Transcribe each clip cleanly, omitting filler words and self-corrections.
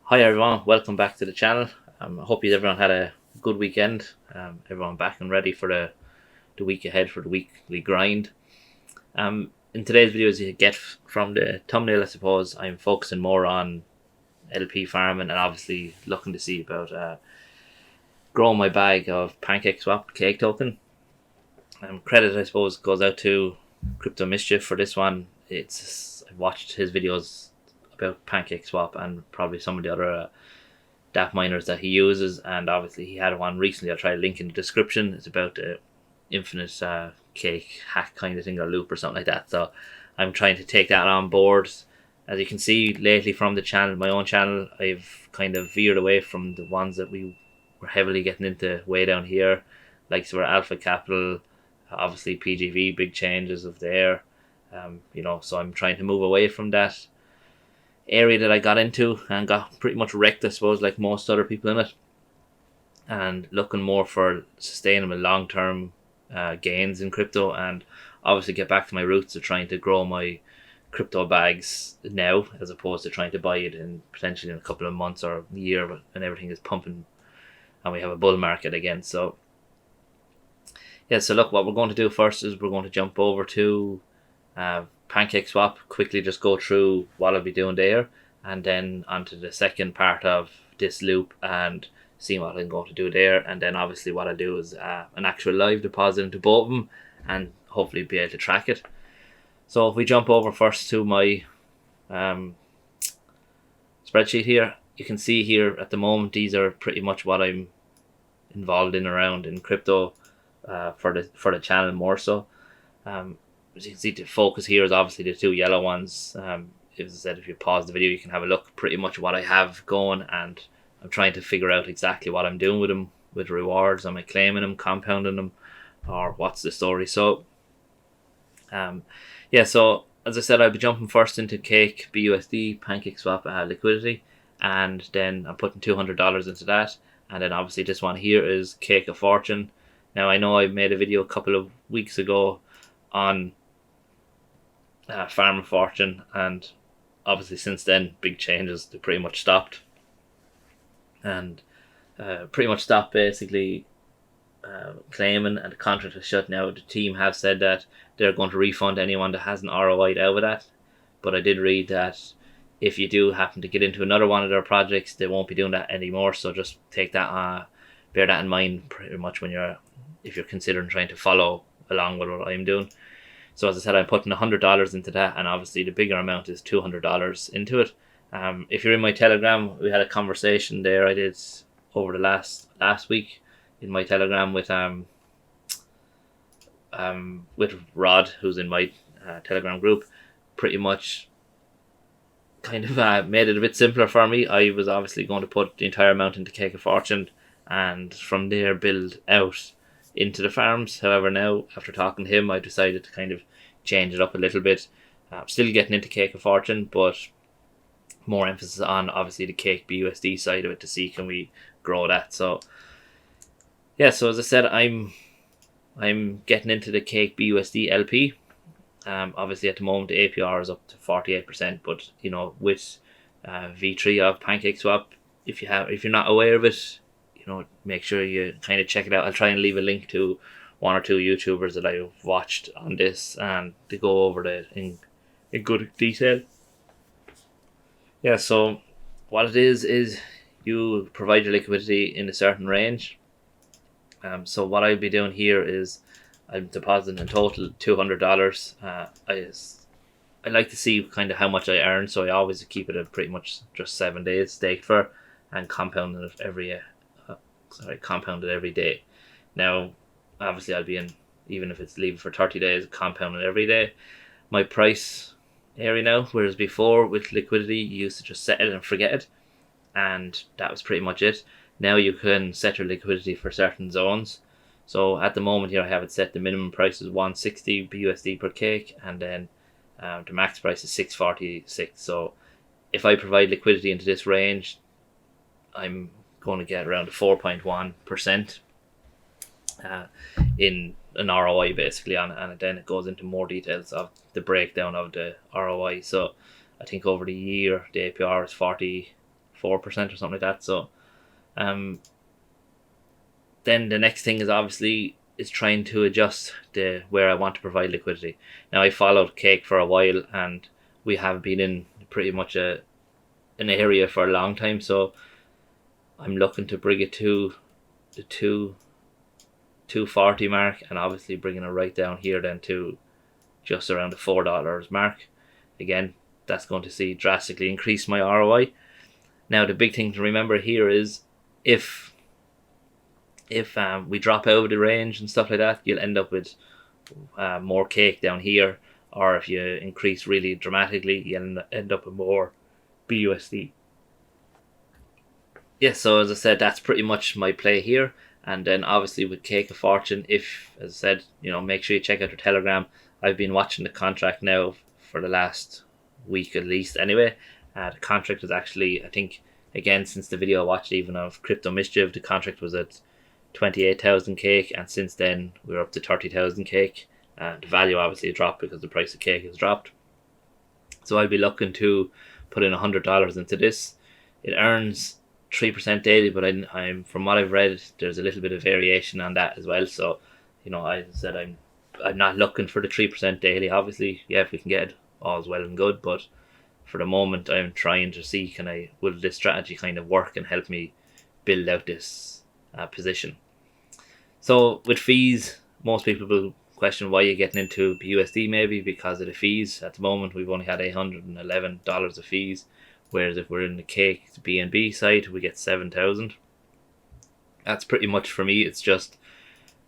Hi everyone, welcome back to the channel. I hope everyone had a good weekend. Everyone back and ready for the week ahead for the weekly grind. In today's video, as you get from the thumbnail, I suppose I'm focusing more on LP farming and obviously looking to see about growing my bag of Pancakeswap cake token. Credit, I suppose, goes out to Crypto Mischief for this one. I've watched his videos about Pancakeswap and probably some of the other DApp miners that he uses, and obviously he had one recently. I'll try to link in the description. It's about the infinite cake hack kind of thing, or loop or something like that. So I'm trying to take that on board. As you can see lately from the channel, my own channel, I've kind of veered away from the ones that we were heavily getting into way down here, like so Alpha Capital, obviously PGV, big changes of there. So I'm trying to move away from that area that I got into and got pretty much wrecked, I suppose, like most other people in it, and looking more for sustainable long-term gains in crypto, and obviously get back to my roots of trying to grow my crypto bags now, as opposed to trying to buy it in potentially in a couple of months or a year when everything is pumping and we have a bull market again. So yeah, so look, what we're going to do first is we're going to jump over to Pancakeswap, quickly just go through what I'll be doing there, and then onto the second part of this loop and seeing what I'm going to do there. And then obviously what I do is an actual live deposit into both of them and hopefully be able to track it. So if we jump over first to my spreadsheet here, you can see here at the moment these are pretty much what I'm involved in around in crypto for the channel more so. As you can see, the focus here is obviously the two yellow ones. As I said, if you pause the video, you can have a look pretty much what I have going, and I'm trying to figure out exactly what I'm doing with them, with rewards. Am I claiming them, compounding them, or what's the story? So so as I said, I'll be jumping first into Cake BUSD Pancakeswap liquidity, and then I'm putting $200 into that. And then obviously this one here is Cake of Fortune. Now I know I made a video a couple of weeks ago on Farm Fortune, and obviously since then big changes. They pretty much stopped, and basically claiming, and the contract is shut now. The team have said that they're going to refund anyone that hasn't ROI'd out of that, but I did read that if you do happen to get into another one of their projects, they won't be doing that anymore. So just take that bear that in mind pretty much if you're considering trying to follow along with what I'm doing. So as I said, I'm putting $100 into that, and obviously the bigger amount is $200 into it. If you're in my Telegram, we had a conversation there I did over the last week in my Telegram with Rod, who's in my Telegram group. Pretty much kind of made it a bit simpler for me. I was obviously going to put the entire amount into Cake of Fortune, and from there build out into the farms. However, now after talking to him, I decided to kind of change it up a little bit. Still getting into Cake of Fortune, but more emphasis on obviously the Cake BUSD side of it to see can we grow that. So yeah, so as I said, I'm getting into the Cake BUSD LP. Obviously at the moment the APR is up to 48%, but with V3 of Pancakeswap, if you're not aware of it, make sure you kind of check it out. I'll try and leave a link to one or two YouTubers that I've watched on this, and they go over it in good detail. Yeah, so what it is you provide your liquidity in a certain range. So what I'll be doing here is I'm depositing in total $200. I like to see kind of how much I earn, so I always keep it at pretty much just 7 days staked for, and compounding it compounded every day. Now, obviously, I'll be in, even if it's leaving for 30 days, compounded every day. My price area now, whereas before with liquidity, you used to just set it and forget it, and that was pretty much it. Now you can set your liquidity for certain zones. So at the moment here, I have it set. The minimum price is 160 BUSD per cake, and then the max price is 646. So if I provide liquidity into this range, I'm going to get around 4.1% in an ROI basically on, and then it goes into more details of the breakdown of the ROI. So I think over the year the APR is 4% or something like that. So then the next thing is obviously is trying to adjust where I want to provide liquidity. Now, I followed Cake for a while, and we have been in pretty much an area for a long time, so I'm looking to bring it to the 240 mark, and obviously bringing it right down here then to just around the $4 mark. Again, that's going to see drastically increase my ROI. Now, the big thing to remember here is if we drop out of the range and stuff like that, you'll end up with more Cake down here, or if you increase really dramatically, you'll end up with more BUSD. Yeah, so as I said, that's pretty much my play here. And then obviously with Cake of Fortune, if, as I said, make sure you check out your Telegram. I've been watching the contract now for the last week at least anyway. The contract is actually, I think, again, since the video I watched even of Crypto Mischief, the contract was at 28,000 Cake, and since then we're up to 30,000 Cake. The value obviously dropped because the price of Cake has dropped. So I'll be looking to put in $100 into this. It earns 3% daily, but I'm from what I've read, there's a little bit of variation on that as well. So, I said I'm not looking for the 3% daily. Obviously, yeah, if we can get it, all's well and good. But for the moment, I'm trying to see will this strategy kind of work and help me build out this position. So with fees, most people will question why you're getting into BUSD, maybe because of the fees. At the moment, we've only had $811 of fees, whereas if we're in the Cake BNB side, we get 7,000. That's pretty much for me. It's just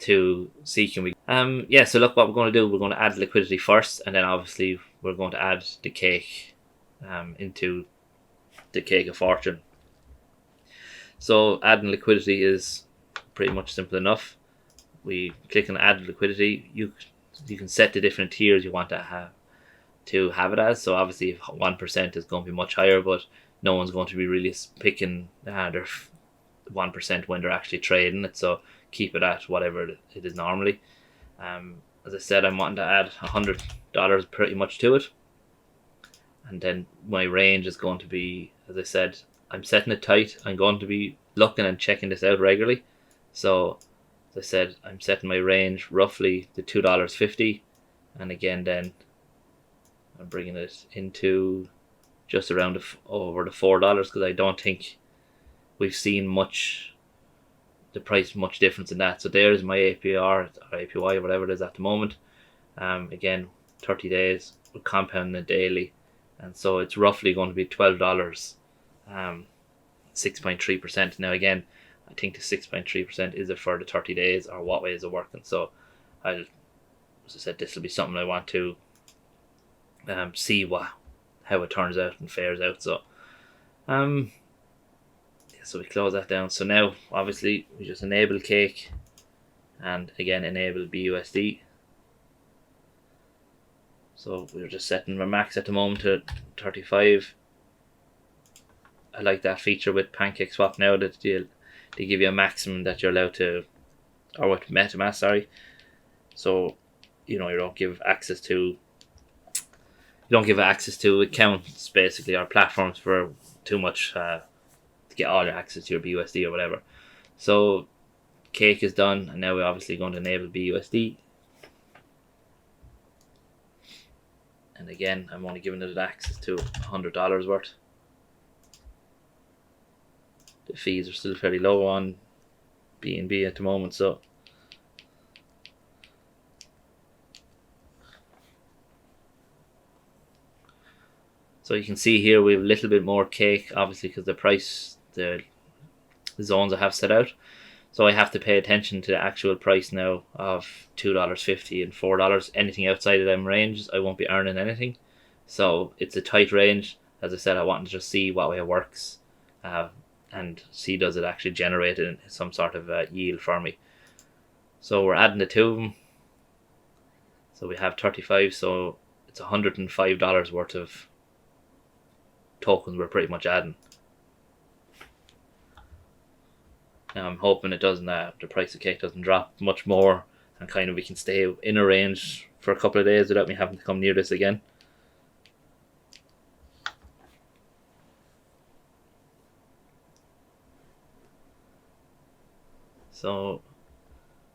to see can we. So look, what we're going to do, we're going to add liquidity first, and then obviously we're going to add the Cake into the Cake of Fortune. So adding liquidity is pretty much simple enough. We click on add liquidity. You can set the different tiers you want to have it as. So obviously if 1% is going to be much higher, but no one's going to be really picking their 1% when they're actually trading it. So keep it at whatever it is normally. As I said, I'm wanting to add $100 pretty much to it. And then my range is going to be, as I said, I'm setting it tight. I'm going to be looking and checking this out regularly. So as I said, I'm setting my range roughly to $2.50, and again then I'm bringing it into just around over the $4 because I don't think we've seen the price much difference in that. So there's my APR or APY, whatever it is at the moment. Again, 30 days, we're compounding it daily, and so it's roughly going to be $12, 6.3%. Now again, I think the 6.3% is it for the 30 days or what way is it working? So as I said, this will be something I want to see how it turns out and fares out. So so we close that down. So now obviously we just enable Cake and again enable BUSD. So we're just setting our max at the moment to 35. I like that feature with Pancakeswap now that they give you a maximum that you're allowed to, or with MetaMask, sorry. So you don't give access to accounts basically or platforms for too much to get all your access to your BUSD or whatever. So Cake is done, and now we're obviously going to enable BUSD. And again, I'm only giving it access to $100 worth. The fees are still fairly low on BNB at the moment, so you can see here we have a little bit more Cake, obviously because the zones I have set out. So I have to pay attention to the actual price now of $2.50 and $4. Anything outside of them ranges, I won't be earning anything. So it's a tight range. As I said, I want to just see what way it works. And see does it actually generate some sort of yield for me. So we're adding the two of them. So we have 35, so it's $105 worth of tokens we're pretty much adding. Now I'm hoping it doesn't, the price of Cake doesn't drop much more, and we can stay in a range for a couple of days without me having to come near this again. So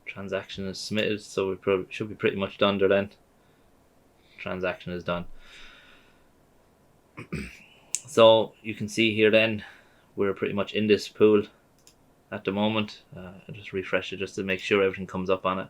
transaction is submitted, so we probably should be pretty much done there then. Transaction is done. So you can see here then we're pretty much in this pool at the moment. I'll just refresh it just to make sure everything comes up on it.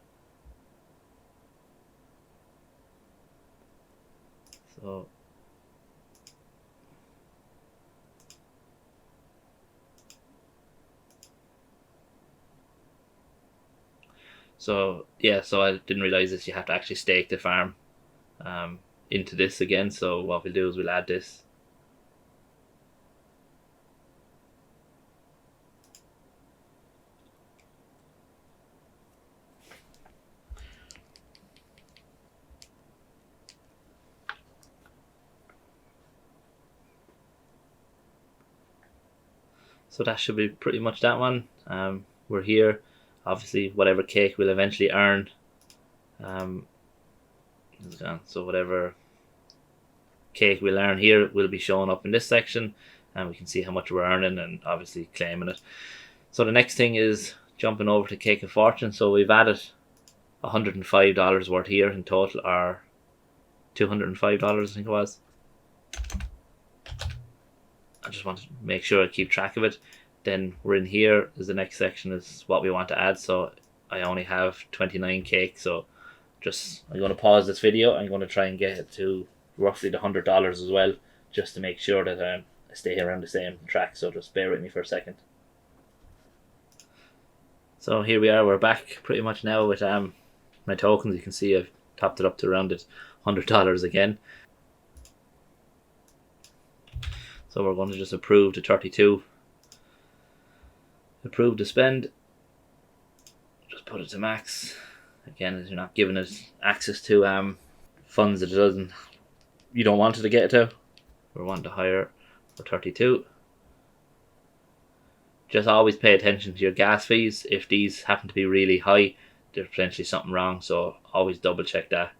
So yeah, so I didn't realize this. You have to actually stake the farm into this again. So what we'll do is we'll add this. So that should be pretty much that one. We're here. Obviously, whatever cake we'll eventually earn. So whatever cake we'll earn here will be showing up in this section, and we can see how much we're earning and obviously claiming it. So the next thing is jumping over to Cake of Fortune. So we've added $105 worth here in total, or $205 I think it was. I just want to make sure I keep track of it. Then we're in here is the next section is what we want to add. So I only have 29 cake, so I'm going to pause this video. I'm going to try and get it to roughly the $100 as well, just to make sure that I stay around the same track. So just bear with me for a second. So here we are, we're back pretty much now with my tokens. You can see I've topped it up to around it $100 again. So we're going to just approve to 32. Approve to spend. Just put it to max. Again, as you're not giving it access to funds that you don't want it to get to. We're wanting to hire for 32. Just always pay attention to your gas fees. If these happen to be really high, there's potentially something wrong, so always double check that.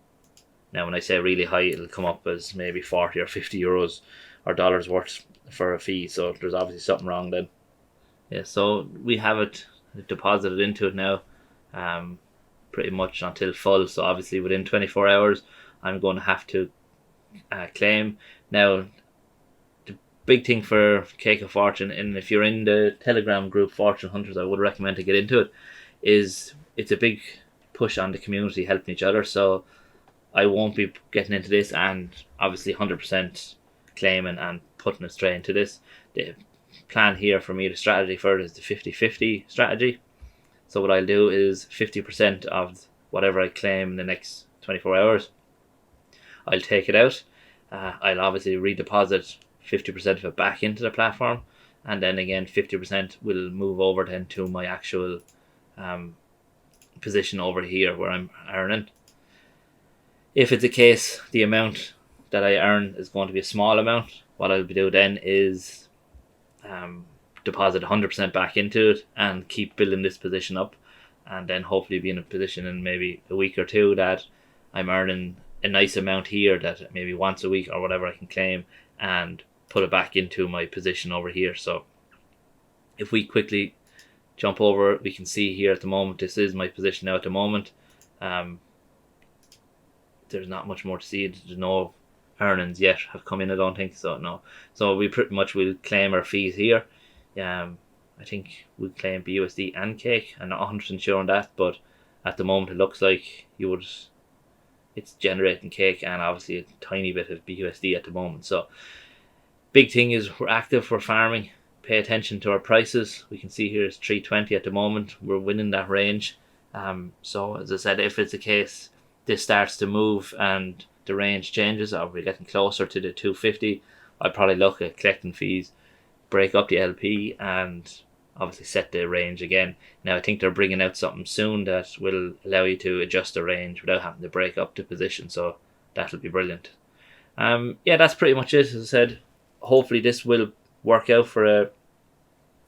Now when I say really high, it'll come up as maybe 40 or 50 euros or dollars worth for a fee, so there's obviously something wrong then. Yeah, so we have it deposited into it now, pretty much until full. So obviously within 24 hours I'm going to have to claim. Now the big thing for Cake of Fortune, and if you're in the Telegram group Fortune Hunters, I would recommend to get into it, is it's a big push on the community helping each other. So I won't be getting into this and obviously 100% claiming and putting it straight into this. The plan here for me, the strategy for it is the 50-50 strategy. So what I'll do is 50% of whatever I claim in the next 24 hours, I'll take it out. I'll obviously redeposit 50% of it back into the platform, and then again 50% will move over then to my actual position over here where I'm earning. If it's a case the amount that I earn is going to be a small amount, what I'll do then is deposit 100% back into it and keep building this position up, and then hopefully be in a position in maybe a week or two that I'm earning a nice amount here that maybe once a week or whatever I can claim and put it back into my position over here. So if we quickly jump over, we can see here at the moment, this is my position now at the moment. There's not much more to see. There's no earnings yet have come in, I don't think so, no. So we pretty much will claim our fees here. I think we'll claim BUSD and cake. I'm not 100% sure on that, but at the moment it looks like it's generating cake and obviously a tiny bit of BUSD at the moment. So big thing is we're active, we're farming, pay attention to our prices. We can see here it's 320 at the moment. We're winning that range. So as I said, if it's a case this starts to move and the range changes, or we're getting closer to the 250, I'd probably look at collecting fees, break up the LP, and obviously set the range again. Now I think they're bringing out something soon that will allow you to adjust the range without having to break up the position, so that'll be brilliant. Yeah, that's pretty much it. As I said, hopefully this will work out for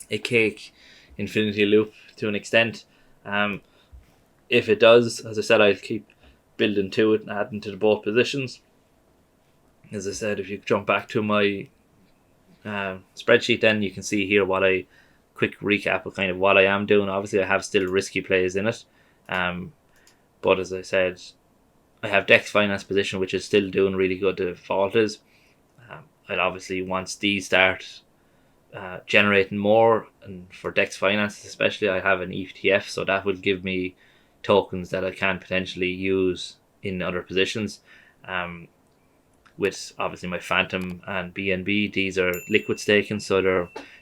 a cake infinity loop to an extent. If it does, as I said, I'll keep building to it and adding to the both positions. As I said, if you jump back to my spreadsheet, then you can see here what I quick recap of kind of what I am doing. Obviously I have still risky plays in it, but as I said, I have Dex Finance position, which is still doing really good. The default is, I'll obviously, once these start generating more, and for Dex Finance especially, I have an ETF, so that will give me tokens that I can potentially use in other positions. With obviously my Phantom and BNB, these are liquid staking, so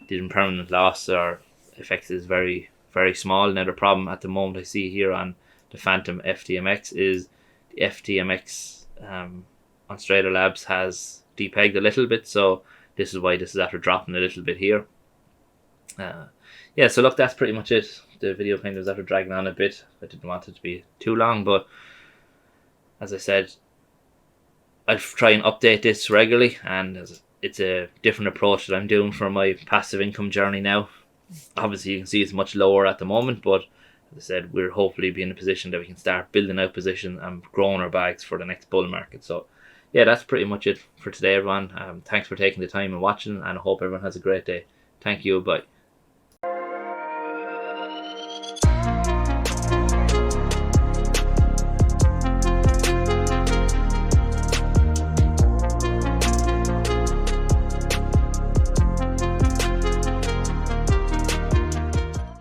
the impermanent loss or effect is very, very small. Now the problem at the moment I see here on the Phantom FTMX is the FTMX on Strader Labs has depegged a little bit, so this is why this is after dropping a little bit here. Yeah, so look, that's pretty much it. The video kind of was after dragging on a bit. I didn't want it to be too long, but as I said, I'll try and update this regularly, and it's a different approach that I'm doing for my passive income journey now. Obviously, you can see it's much lower at the moment, but as I said, we're hopefully be in a position that we can start building out position and growing our bags for the next bull market. So yeah, that's pretty much it for today, everyone. Thanks for taking the time and watching, and I hope everyone has a great day. Thank you. Bye.